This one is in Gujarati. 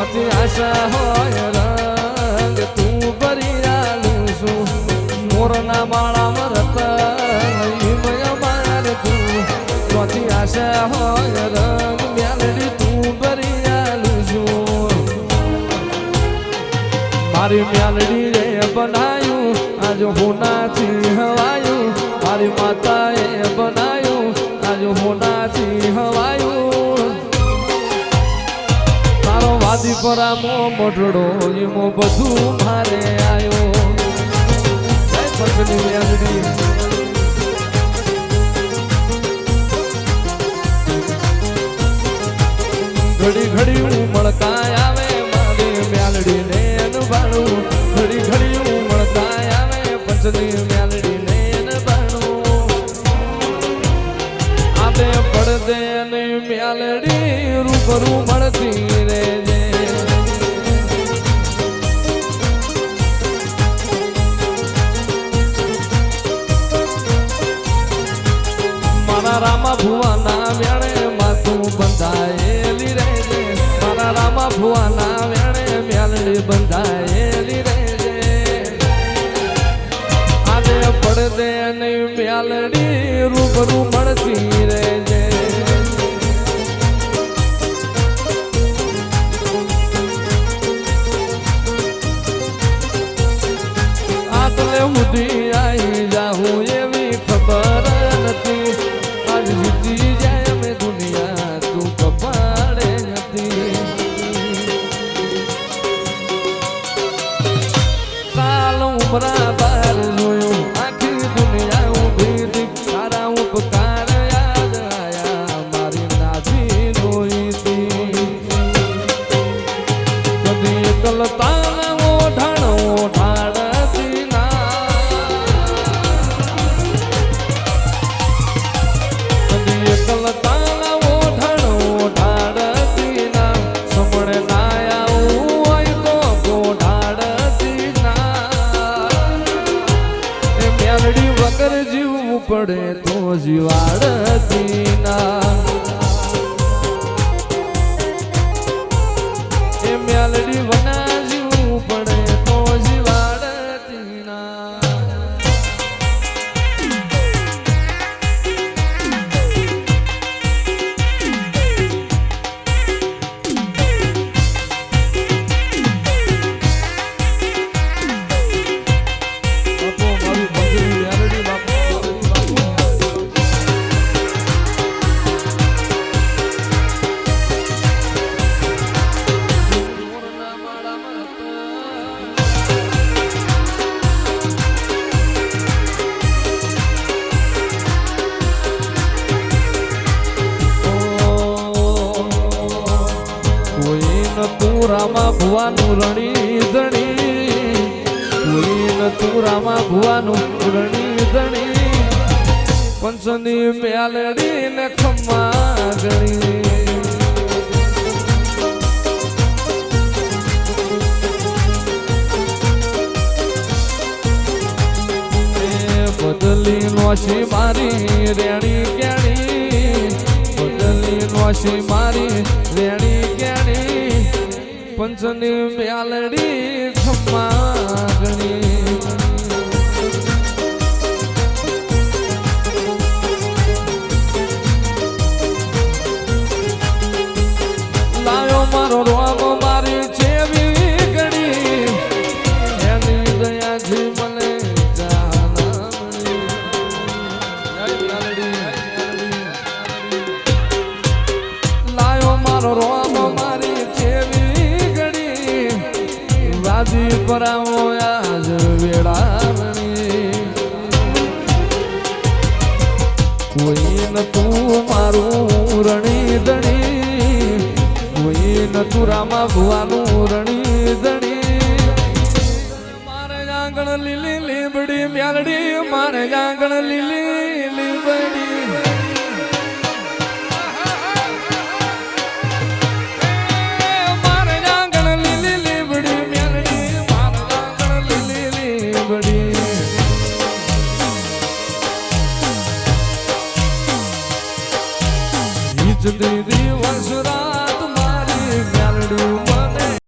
ચોથી આશા હોય રંગ તું ભરી આલું છું મોરના માળામાં રતન મારે તું ચોથી આશા હોય રંગ મ્યાલડી તું ભરી આલું છું મારી મ્યાલડી રે બનાયું આજ હોનાથી હવાયું મારી માતાએ બનાયું આજ હોનાથી હવાયું તારો વાદી પરામો મોઢડો એમો બધું મારે આવ્યો પંચની મ્યાલડી ઘડી ઘડી ઉમળકાય આવે મારી મ્યાલડી ને અનભાણું ઘડી ઘડી ઉમળકાય આવે પંચની મ્યાલડી ને અનભાણું આતે પડદે ને મ્યાલડી રૂબરૂ મળતી રેજે મારા રામા ભુવાના વેણે માથું બંધાયેલી રહેજે મારા રામા ભુવાના વેણે મ્યાલડી બંધાયેલી રહેજે આજે પડદે નહીં મ્યાલડી રૂબરૂ મળતી રહેજે આટલે સુધી આવી જાઉં એવી ખબર નથી આજ જીતી જાય અમે દુનિયા તું કપાડે નથી કાલ ઉમરા બાર જોયું આખી દુનિયા ઊભી હતી તારા ઉપકાર યાદ આયા મારી નાભી લોહીતી કદી એકલતા ઓઢાણ ઓઢાડતી ના કદી એકલતા ઓઢાણ ઓઢાડતી ના સમણે ના આવું હોય તો ઓઢાડતી ના એ મ્યાલડી વગર જીવવું પડે તો જીવાડતી ના એ મ્યાલડી વના જીવવું પડે તો જીવાડતી ના રામા ભુવાનું રણી ધણી કોઈ નતું રામા ભુવાનું રણી ધણી પંચની મ્યાલડી ને ખમ્મા ગણી બદલી નોશી મારી રેણી કેણી બદલી નોશી મારી રેણી કેણી પંચની મ્યાલડી ખમ્મા ગણી લાયો મારો રોગ મારી છેવી ગણી એની દયાથી મને લાયો મારો રોગ મારી છેવી વાદી પરાવો આજ વેળામણી કોઈ નતું મારું રણી ધણી કોઈ નતું રામા ભુવાનું રણી ધણી મારે આંગણ લીલી લીબડી મ્યાલડી મારે આંગણ લીલી